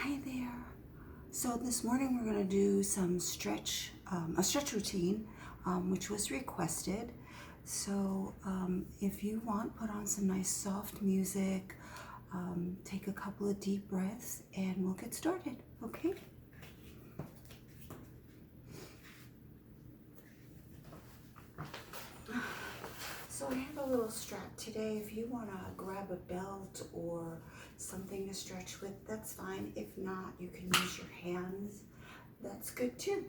Hi there. So this morning we're going to do some a stretch routine, which was requested. So if you want, put on some nice soft music, take a couple of deep breaths, and we'll get started, okay? So I have a little strap today. If you want to grab a belt or something to stretch with, that's fine. If not, you can use your hands. That's good too.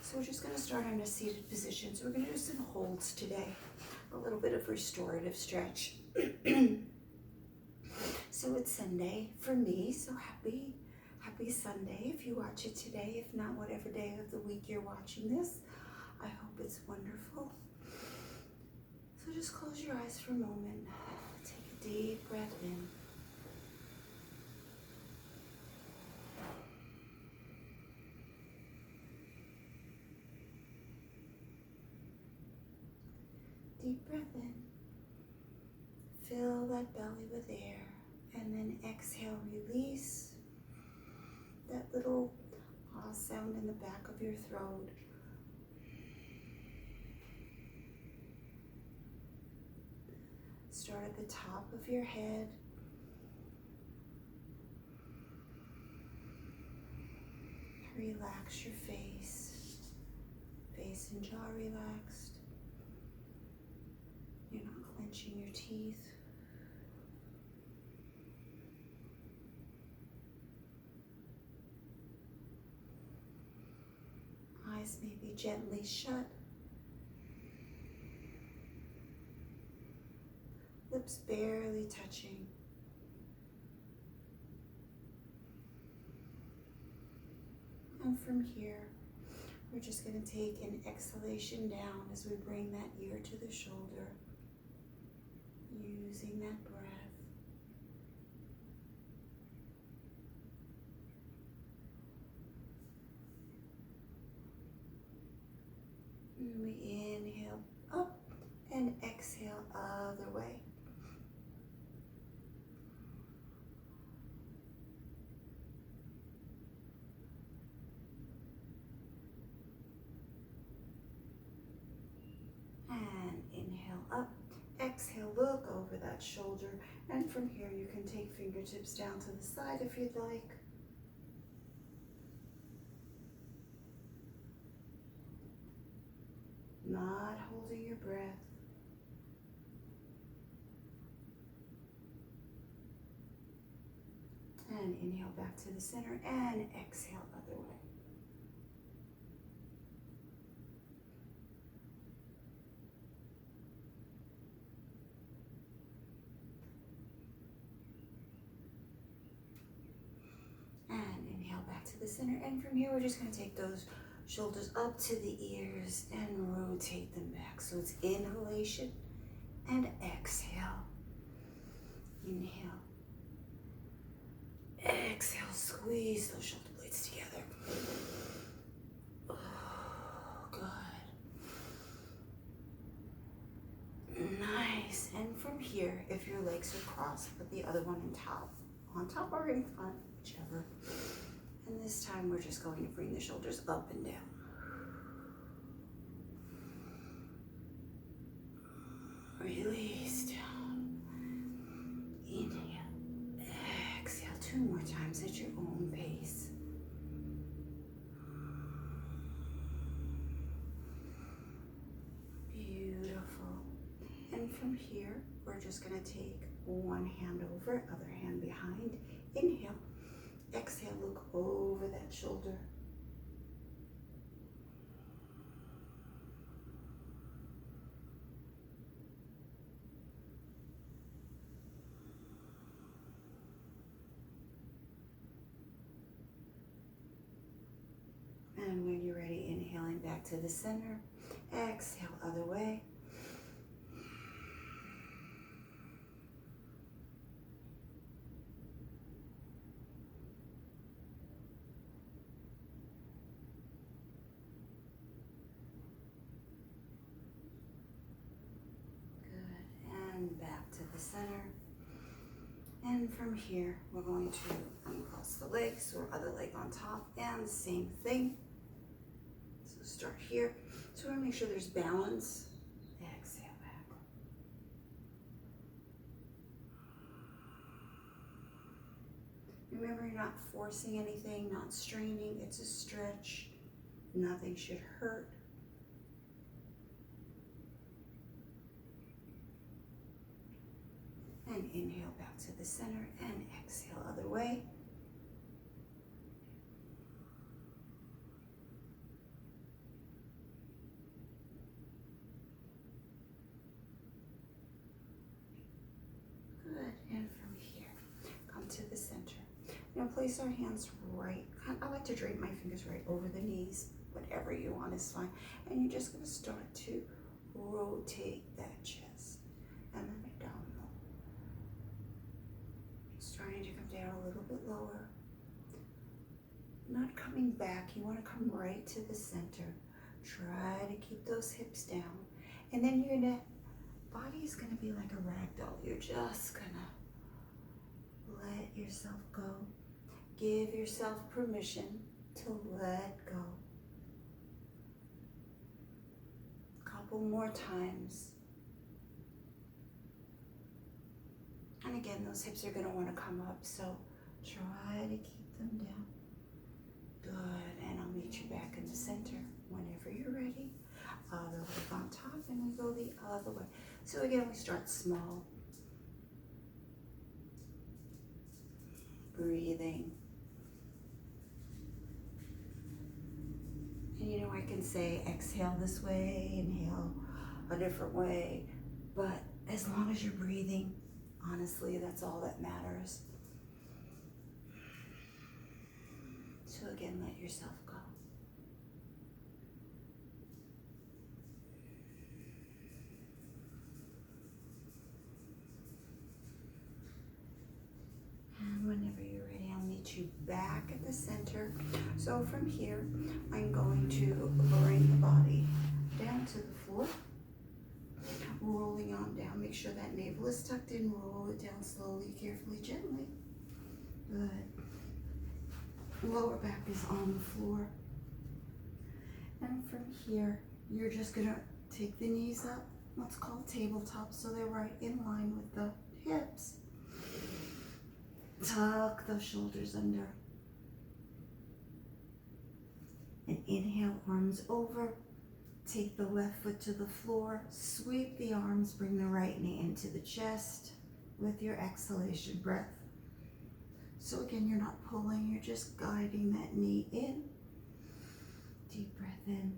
So we're just going to start in a seated position. So we're going to do some holds today. A little bit of restorative stretch. So it's Sunday for me. So happy Sunday if you watch it today. If not, whatever day of the week you're watching this, I hope it's wonderful. So just close your eyes for a moment. Take a deep breath in. Deep breath in. Fill that belly with air. And then exhale, release that little sound in the back of your throat. Start at the top of your head. Relax your face. Face and jaw relaxed. You're not clenching your teeth. Eyes may be gently shut. Lips barely touching. And from here, we're just going to take an exhalation down as we bring that ear to the shoulder, using that breath. And we inhale up and exhale other way. And inhale up, exhale, look over that shoulder. And from here you can take fingertips down to the side if you'd like. Not holding your breath. And inhale back to the center and exhale other way. And inhale back to the center. And from here, we're just going to take those shoulders up to the ears and rotate them back. So it's inhalation and exhale. Inhale. Exhale, squeeze those shoulder blades together. Oh, good. Nice. And from here, if your legs are crossed, put the other one on top or in front, whichever. And this time we're just going to bring the shoulders up and down. Release down. Inhale. Exhale 2 more times at your own pace. Beautiful. And from here, we're just going to take one hand over, other hand behind. Inhale. Exhale, look over that shoulder. And when you're ready, inhaling back to the center. Exhale, other way. Good. And back to the center. And And from here, we're going to uncross the legs or other leg on top, and the same thing. So start here. So we're gonna make sure there's balance. Exhale back. Remember, you're not forcing anything, not straining. It's a stretch. Nothing should hurt. And inhale back to the center and exhale other way. Good, and from here, come to the center. Now place our hands right, I like to drape my fingers right over the knees, whatever you want is fine. And you're just gonna start to rotate that chest and then abdominal. Starting to come down a little bit lower. Not coming back, you wanna come right to the center. Try to keep those hips down. And then your body is gonna be like a rag doll. You're just gonna let yourself go. Give yourself permission to let go. Couple more times. And again, those hips are gonna wanna come up, so try to keep them down. Good, and I'll meet you back in the center whenever you're ready. Other leg on top, and we go the other way. So again, we start small. Breathing. And you know, I can say exhale this way, inhale a different way, but as long as you're breathing, honestly, that's all that matters. So again, let yourself go. And whenever you're ready, I'll meet you back at the center. So from here, I'm going to bring the body down to the floor. Rolling on down. Make sure that navel is tucked in. Roll it down slowly, carefully, gently. Good. Lower back is on the floor. And from here, you're just going to take the knees up, what's called tabletop, so they're right in line with the hips. Tuck those shoulders under. And inhale, arms over. Take the left foot to the floor. Sweep the arms, bring the right knee into the chest with your exhalation breath. So again, you're not pulling, you're just guiding that knee in. Deep breath in.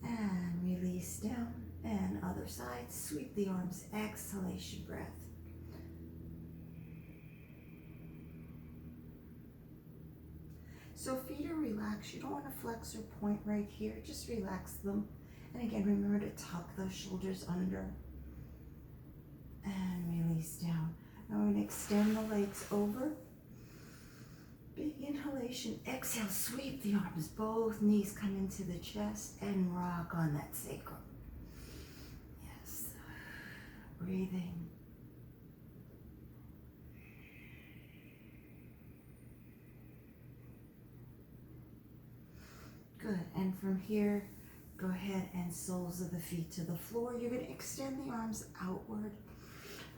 And release down. And other side, sweep the arms, exhalation breath. So feet are relaxed. You don't want to flex or point right here. Just relax them. And again, remember to tuck those shoulders under. And release down. Now we're going to extend the legs over. Big inhalation. Exhale, sweep the arms. Both knees come into the chest and rock on that sacrum. Yes. Breathing. Good, and from here, go ahead and soles of the feet to the floor. You're going to extend the arms outward.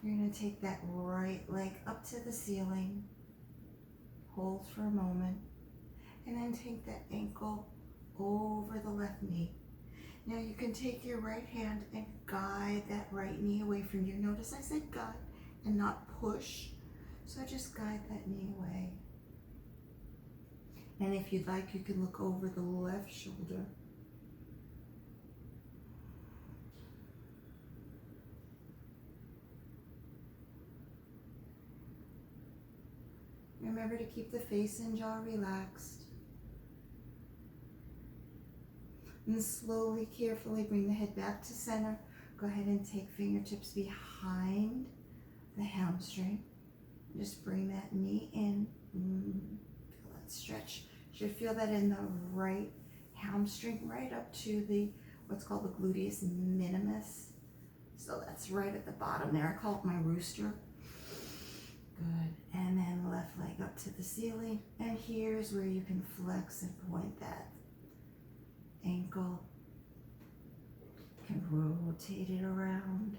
You're going to take that right leg up to the ceiling. Hold for a moment. And then take that ankle over the left knee. Now you can take your right hand and guide that right knee away from you. Notice I said guide and not push. So just guide that knee away. And if you'd like, you can look over the left shoulder. Remember to keep the face and jaw relaxed. And slowly, carefully bring the head back to center. Go ahead and take fingertips behind the hamstring. Just bring that knee in. Feel that stretch. You should feel that in the right hamstring, right up to the what's called the gluteus minimus. So that's right at the bottom there. I call it my rooster. Good. And then left leg up to the ceiling. And here's where you can flex and point that ankle. You can rotate it around.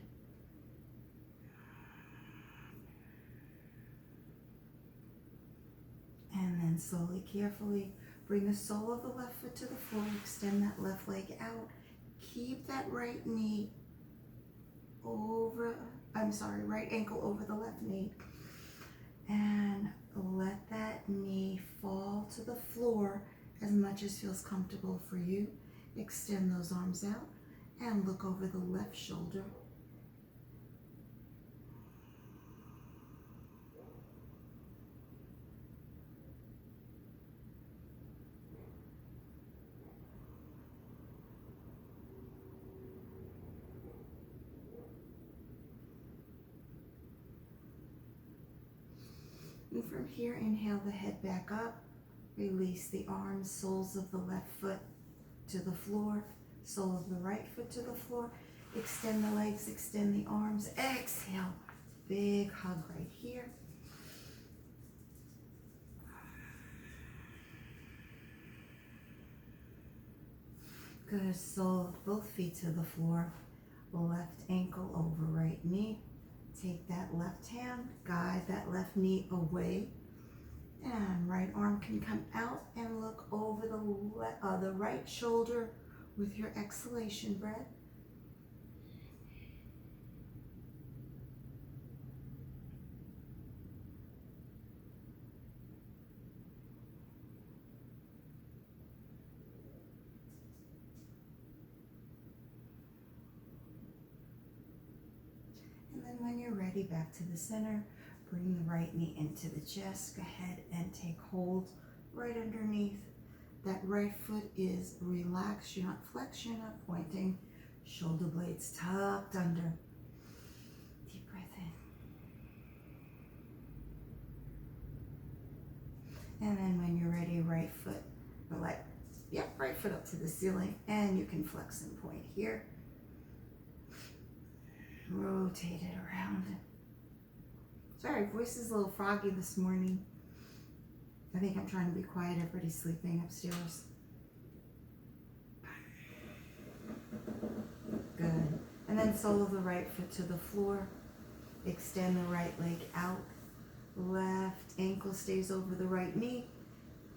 And then slowly, carefully, bring the sole of the left foot to the floor. Extend that left leg out. Keep that right knee right ankle over the left knee. And let that knee fall to the floor as much as feels comfortable for you. Extend those arms out and look over the left shoulder. And from here, inhale the head back up. Release the arms, soles of the left foot to the floor, sole of the right foot to the floor. Extend the legs, extend the arms. Exhale. Big hug right here. Good. Sole of both feet to the floor. Left ankle over right knee. Take that left hand, guide that left knee away, and right arm can come out and look over the right shoulder with your exhalation breath. And then when you're ready, back to the center, bring the right knee into the chest. Go ahead and take hold right underneath. That right foot is relaxed. You're not flexed, you're not pointing. Shoulder blades tucked under. Deep breath in. And then when you're ready, right foot up to the ceiling. And you can flex and point here. Rotate it around. Sorry, voice is a little froggy this morning. I think I'm trying to be quiet. Everybody's sleeping upstairs. Good. And then sole of the right foot to the floor. Extend the right leg out. Left ankle stays over the right knee.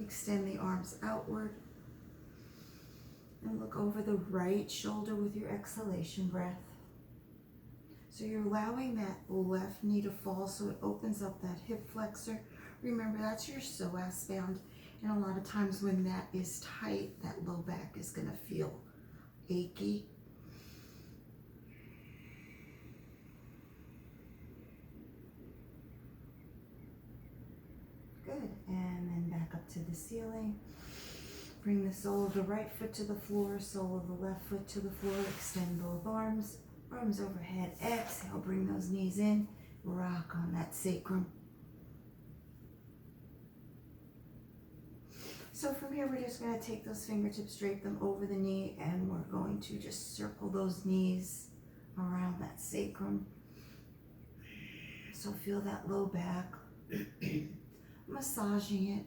Extend the arms outward. And look over the right shoulder with your exhalation breath. So you're allowing that left knee to fall so it opens up that hip flexor. Remember, that's your psoas band. And a lot of times when that is tight, that low back is going to feel achy. Good. And then back up to the ceiling. Bring the sole of the right foot to the floor, sole of the left foot to the floor. Extend both arms. Arms overhead. Exhale, bring those knees in. Rock on that sacrum. So from here, we're just going to take those fingertips, drape them over the knee, and we're going to just circle those knees around that sacrum. So feel that low back. Massaging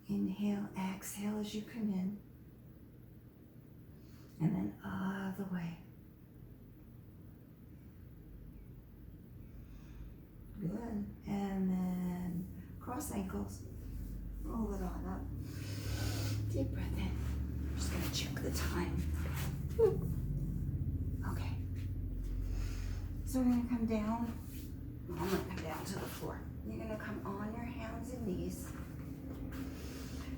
it. Inhale, exhale as you come in. And then other way. Good. And then cross ankles. Roll it on up. Deep breath in. I'm just going to check the time. Okay. So we're going to come down. I'm going to come down to the floor. You're going to come on your hands and knees.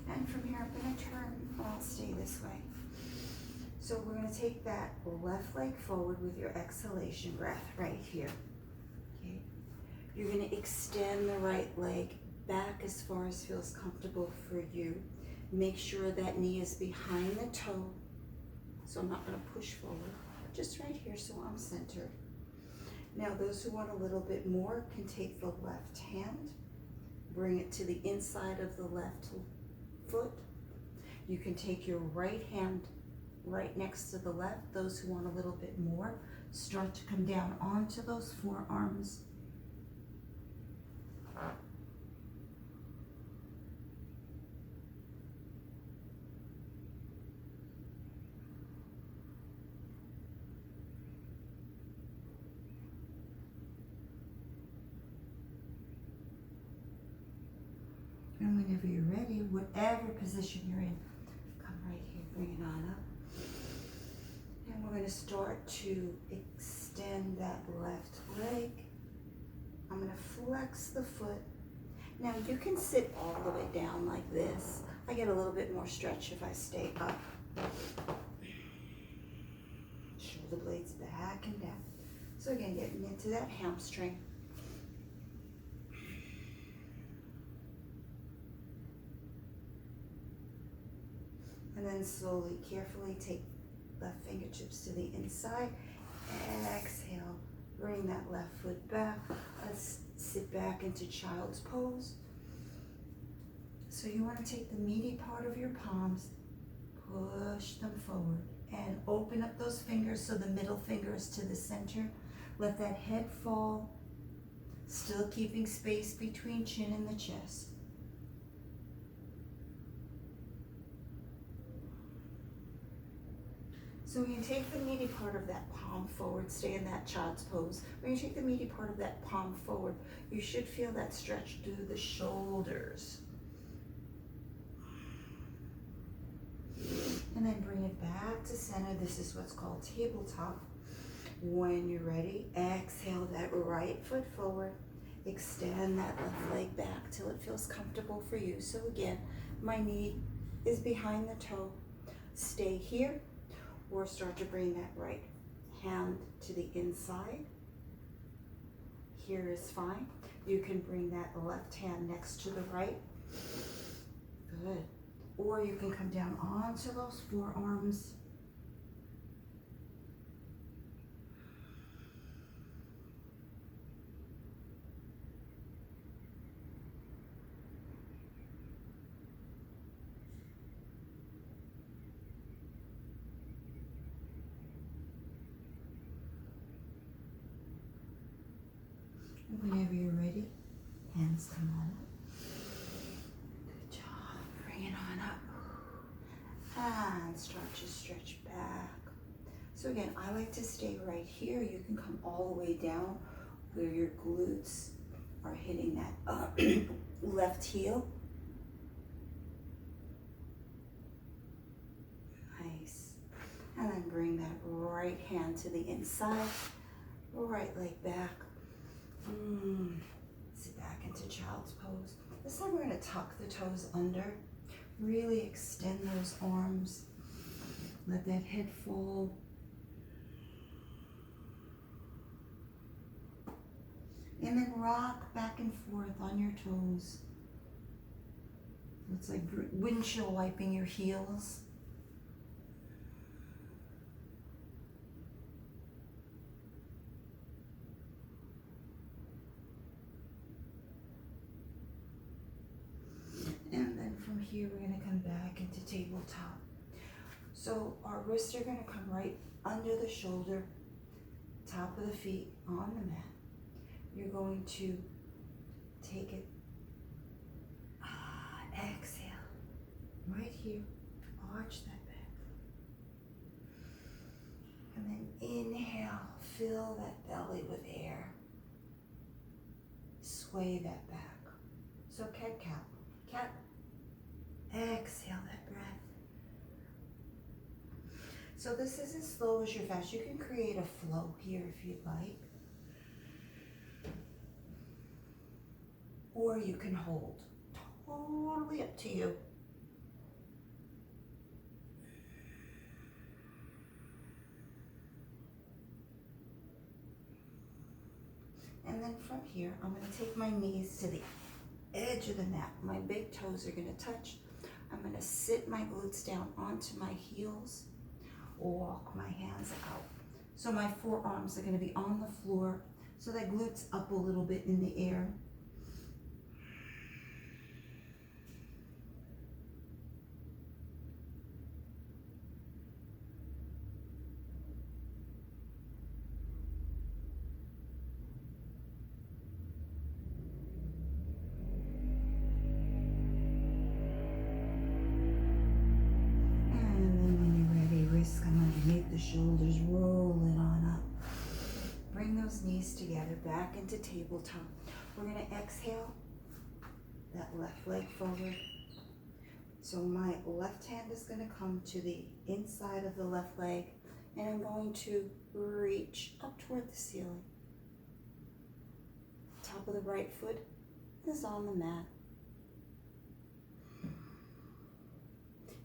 And from here, I'm going to turn. I'll stay this way. So we're going to take that left leg forward with your exhalation breath right here. Okay. You're going to extend the right leg back as far as feels comfortable for you. Make sure that knee is behind the toe. So I'm not going to push forward. Just right here so I'm centered. Now those who want a little bit more can take the left hand, bring it to the inside of the left foot. You can take your right hand right next to the left. Those who want a little bit more, start to come down onto those forearms. And whenever you're ready, whatever position you're in, come right here, bring it on up. And we're going to start to extend that left leg. I'm going to flex the foot. Now you can sit all the way down like this. I get a little bit more stretch if I stay up. Shoulder blades back and down. So again, getting into that hamstring. And then slowly, carefully take left fingertips to the inside. Exhale, bring that left foot back. Let's sit back into child's pose. So you want to take the meaty part of your palms, push them forward, and open up those fingers so the middle finger is to the center. Let that head fall, still keeping space between chin and the chest. So when you take the meaty part of that palm forward, stay in that child's pose. When you take the meaty part of that palm forward, you should feel that stretch through the shoulders. And then bring it back to center. This is what's called tabletop. When you're ready, exhale that right foot forward. Extend that left leg back till it feels comfortable for you. So again, my knee is behind the toe. Stay here. Or start to bring that right hand to the inside. Here is fine. You can bring that left hand next to the right. Good. Or you can come down onto those forearms. Whenever you're ready, hands come on up. Good job. Bring it on up. And start to stretch back. So again, I like to stay right here. You can come all the way down where your glutes are hitting that left heel. Nice. And then bring that right hand to the inside. Right leg back. Sit back into child's pose. This time we're going to tuck the toes under. Really extend those arms. Let that head fall. And then rock back and forth on your toes. It's like windshield wiping your heels. From here, we're going to come back into tabletop. So our wrists are going to come right under the shoulder, top of the feet on the mat. You're going to take it, exhale, right here, arch that back. And then inhale, fill that belly with air. Sway that back. So cat-cow, cat. Exhale that breath. So this is as slow as you're fast. You can create a flow here if you'd like. Or you can hold. Totally up to you. And then from here, I'm going to take my knees to the edge of the mat. My big toes are going to touch. I'm going to sit my glutes down onto my heels, walk my hands out. So my forearms are going to be on the floor, so that glutes up a little bit in the air. the shoulders, roll it on up. Bring those knees together, back into tabletop. We're gonna exhale that left leg forward. So my left hand is gonna come to the inside of the left leg, and I'm going to reach up toward the ceiling. Top of the right foot is on the mat.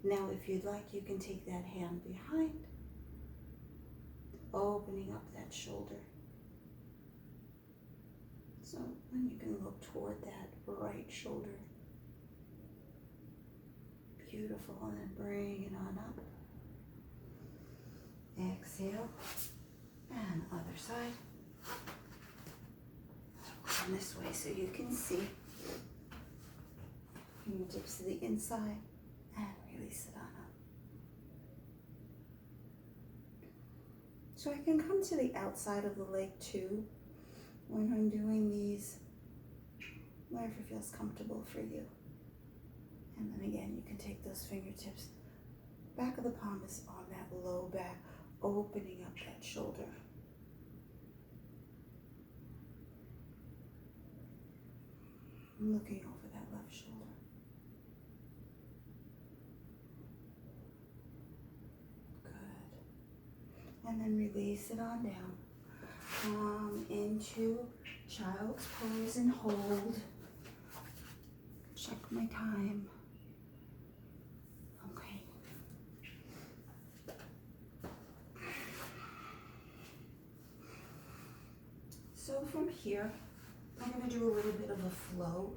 Now, if you'd like, you can take that hand behind, opening up that shoulder. So then you can look toward that right shoulder. Beautiful, and then bring it on up. Exhale, and other side. Come this way so you can see. Fingertips to the inside, and release it on up. So I can come to the outside of the leg too when I'm doing these, whatever feels comfortable for you. And then again, you can take those fingertips. Back of the palm is on that low back, opening up that shoulder. Looking over that left shoulder. Good. And then release it on down. Come into child's pose and hold. Check my time. Okay. So from here, I'm going to do a little bit of a flow.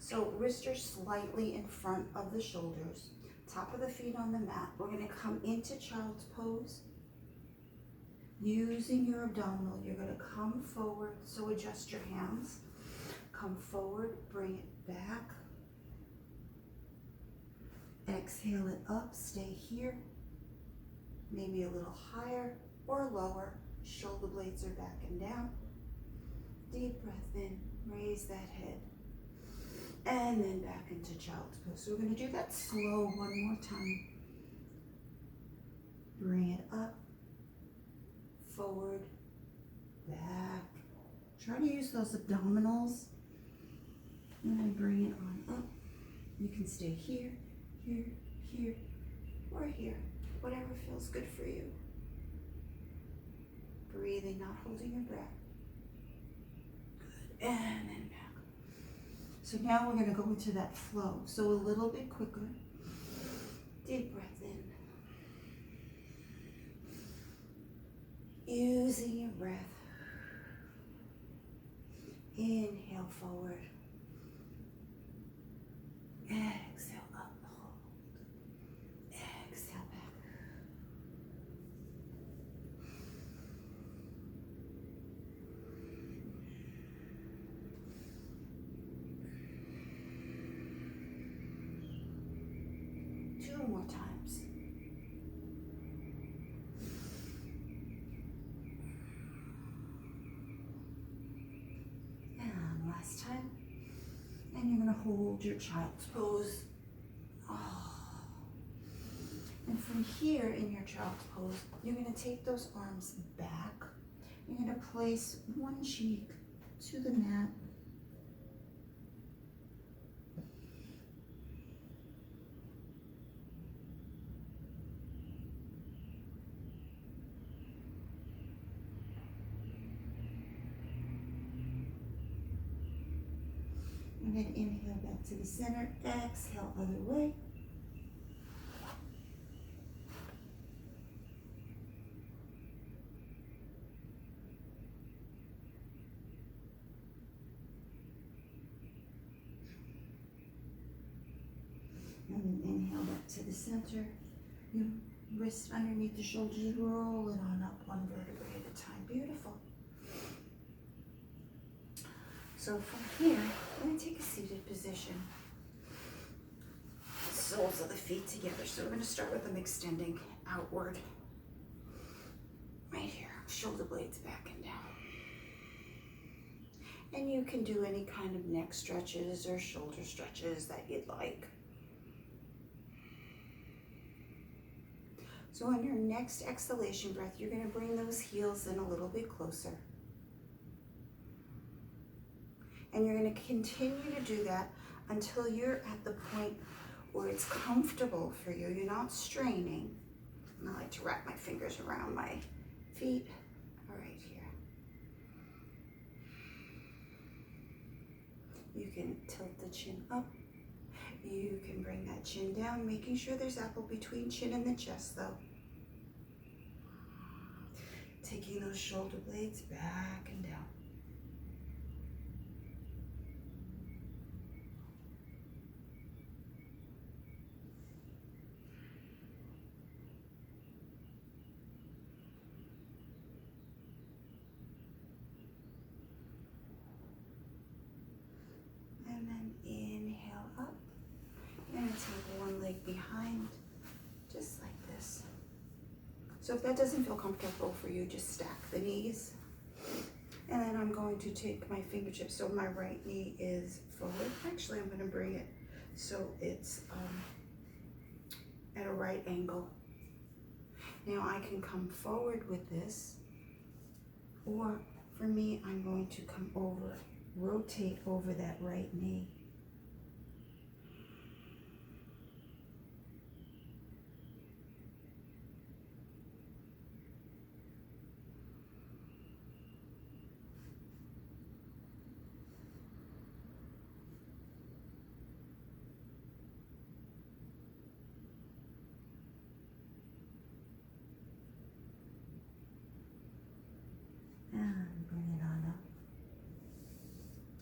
So wrists are slightly in front of the shoulders. Top of the feet on the mat. We're going to come into child's pose. Using your abdominal, you're going to come forward. So adjust your hands. Come forward, bring it back. Exhale it up, stay here. Maybe a little higher or lower. Shoulder blades are back and down. Deep breath in, raise that head. And then back into child's pose. So we're going to do that slow one more time. Bring it up, forward, back. Try to use those abdominals. And then bring it on up. You can stay here, here, here, or here. Whatever feels good for you. Breathing, not holding your breath. Good. And then back. So now we're going to go into that flow. So a little bit quicker. Deep breath in. Using your breath. Inhale forward. Exhale up. Hold. Exhale back. Two more times. And last time. And you're going to hold your child's pose. Oh. And from here in your child's pose, you're going to take those arms back. You're going to place one cheek to the mat. And then inhale back to the center, exhale other way. And then inhale back to the center. Your wrist underneath the shoulders, roll it on up one vertebrae at a time. Beautiful. So from here, I'm going to take a seated position. Soles of the feet together. So we're going to start with them extending outward. Right here, shoulder blades back and down. And you can do any kind of neck stretches or shoulder stretches that you'd like. So on your next exhalation breath, you're going to bring those heels in a little bit closer. And you're going to continue to do that until you're at the point where it's comfortable for you. You're not straining. And I like to wrap my fingers around my feet. All right, here. You can tilt the chin up. You can bring that chin down, making sure there's apple between chin and the chest though. Taking those shoulder blades back and down. And then inhale up. You're going to take one leg behind, just like this. So if that doesn't feel comfortable for you, just stack the knees. And then I'm going to take my fingertips, so my right knee is forward. Actually, I'm going to bring it so it's at a right angle. Now I can come forward with this, or for me, I'm going to come over, rotate over that right knee. And bring it on up.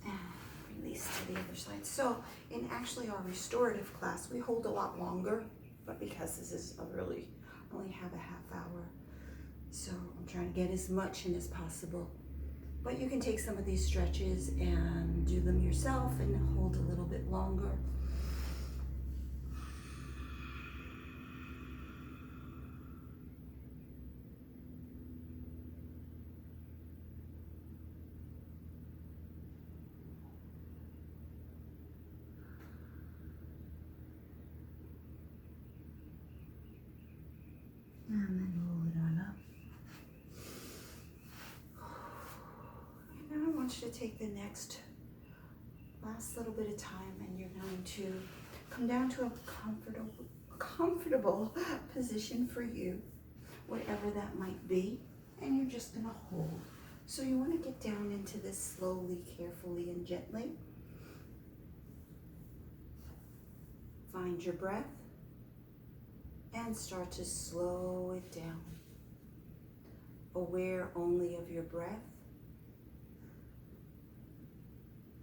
And release to the other side. So in actually our restorative class, we hold a lot longer, but because this is only have a half hour, so I'm trying to get as much in as possible. But you can take some of these stretches and do them yourself and hold a little bit longer. And then roll it on up. And now I want you to take the last little bit of time, and you're going to come down to a comfortable position for you, whatever that might be, and you're just going to hold. So you want to get down into this slowly, carefully, and gently. Find your breath and start to slow it down. Aware only of your breath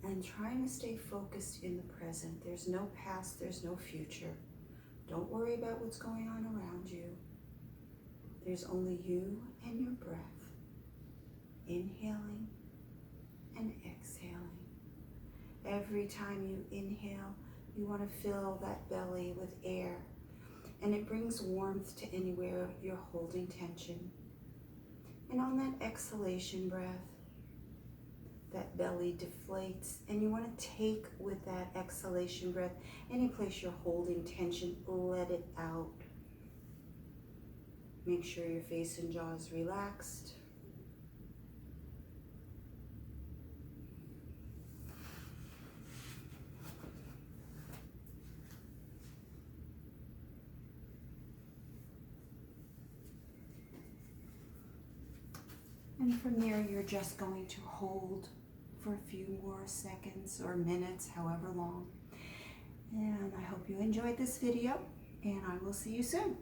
and trying to stay focused in the present. There's no past, there's no future. Don't worry about what's going on around you. There's only you and your breath. Inhaling and exhaling. Every time you inhale, you want to fill that belly with air, and it brings warmth to anywhere you're holding tension. And on that exhalation breath, that belly deflates, and you want to take with that exhalation breath, any place you're holding tension, let it out. Make sure your face and jaw is relaxed. And from there, you're just going to hold for a few more seconds or minutes, however long. And I hope you enjoyed this video, and I will see you soon.